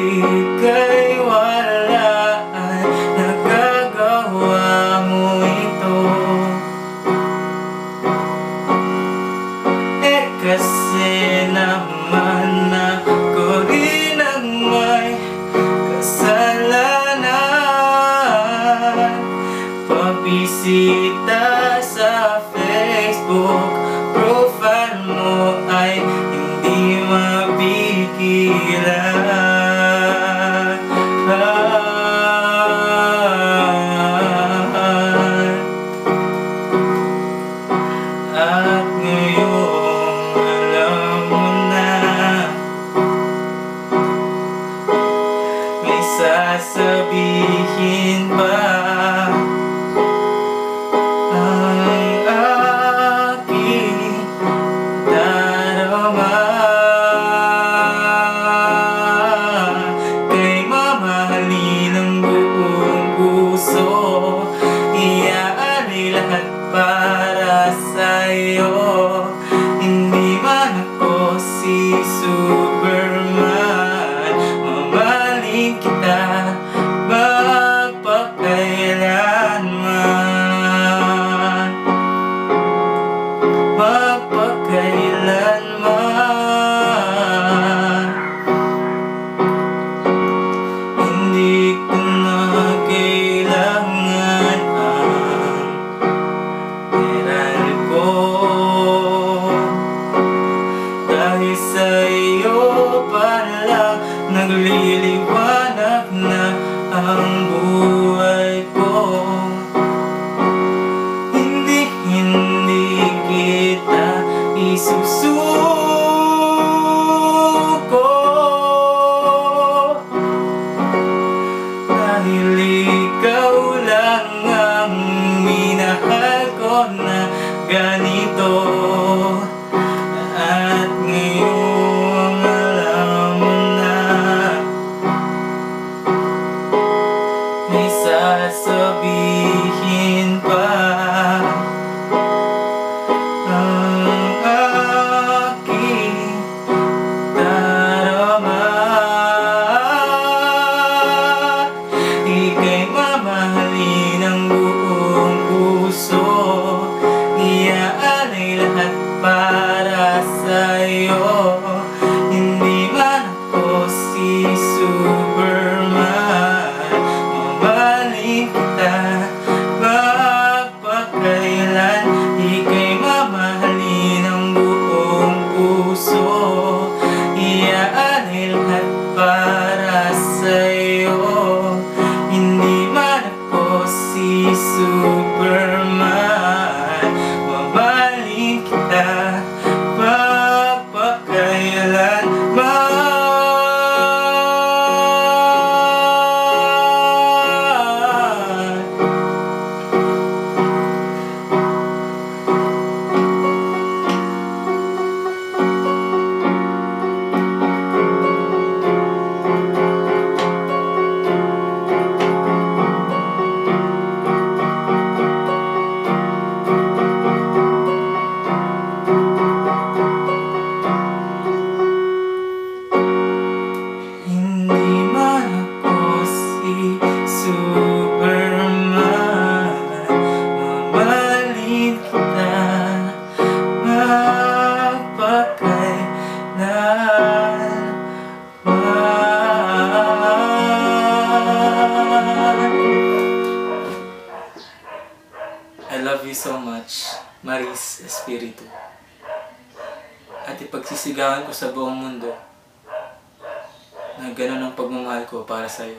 ika'y wala ay nagagawa mo ito. Kasi naman ako rin ang may kasalanan. Pabisita sa Facebook profile mo ay hindi mapigilan. At ngayon alam mo na may sasabihin pa ang aking darama. Kay mamahalin ng buong puso, iaalay lahat para sa'yo. Hindi man ako si Superman, mamahalin kita magpakailanman. Magpakailanman. Hindi ko na kailangan ang meral ko, dahil sa iyo pala nagliliwanag na ang buhay ko. Hindi kita isusuko, dahil ikaw lang ang minahal ko na ganito. At ngayon alam mo na may sasabihin pa ang aking darama. Ika'y mamahalin ng buong puso, iaalay lahat para sa'yo. Hindi man ako si Superman, mamahalin kita magpakailan. Ika'y mamahalin ng buong puso, iaalay lahat para sa'yo. Hindi man ako si Superman, mamahalin kita magpakailanman. Superman, mamahalin kita magpakailanman. I love you so much, Maris Espiritu. At ipagsisigawan ko sa buong mundo na ganun ang pagmamahal ko para sa'yo.